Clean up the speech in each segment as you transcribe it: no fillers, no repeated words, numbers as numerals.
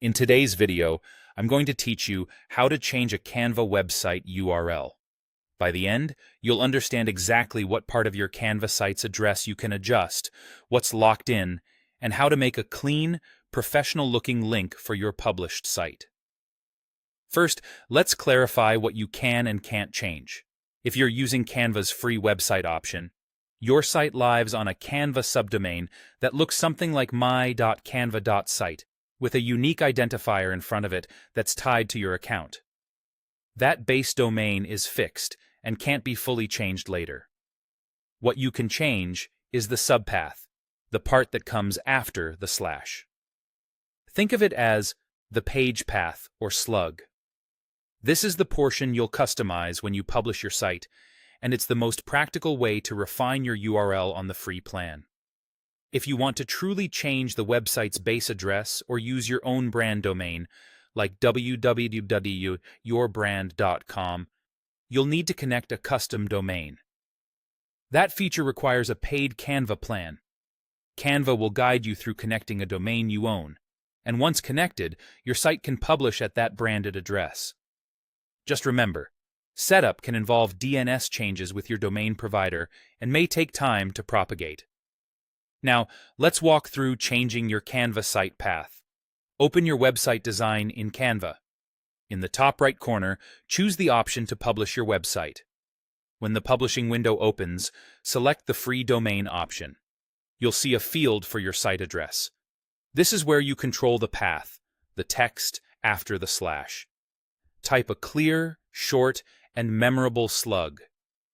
In today's video, I'm going to teach you how to change a Canva website URL. By the end, you'll understand exactly what part of your Canva site's address you can adjust, what's locked in, and how to make a clean, professional-looking link for your published site. First, let's clarify what you can and can't change. If you're using Canva's free website option, your site lives on a Canva subdomain that looks something like my.canva.site, with a unique identifier in front of it that's tied to your account. That base domain is fixed and can't be fully changed later. What you can change is the subpath, the part that comes after the slash. Think of it as the page path or slug. This is the portion you'll customize when you publish your site, and it's the most practical way to refine your URL on the free plan. If you want to truly change the website's base address or use your own brand domain, like www.yourbrand.com, you'll need to connect a custom domain. That feature requires a paid Canva plan. Canva will guide you through connecting a domain you own, and once connected, your site can publish at that branded address. Just remember, setup can involve DNS changes with your domain provider and may take time to propagate. Now, let's walk through changing your Canva site path. Open your website design in Canva. In the top right corner, choose the option to publish your website. When the publishing window opens, select the free domain option. You'll see a field for your site address. This is where you control the path, the text after the slash. Type a clear, short, and memorable slug.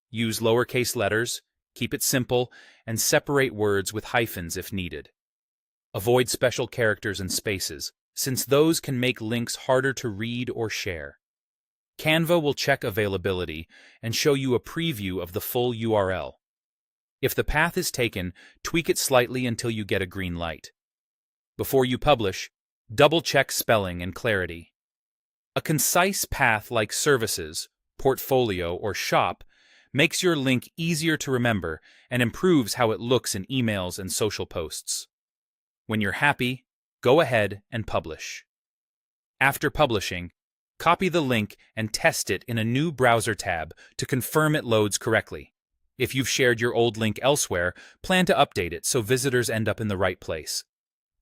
Use lowercase letters, keep it simple, and separate words with hyphens if needed. Avoid special characters and spaces, since those can make links harder to read or share. Canva will check availability and show you a preview of the full URL. If the path is taken, tweak it slightly until you get a green light. Before you publish, double-check spelling and clarity. A concise path like services, portfolio, or shop makes your link easier to remember and improves how it looks in emails and social posts. When you're happy, go ahead and publish. After publishing, copy the link and test it in a new browser tab to confirm it loads correctly. If you've shared your old link elsewhere, plan to update it so visitors end up in the right place.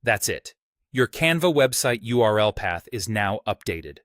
That's it. Your Canva website URL path is now updated.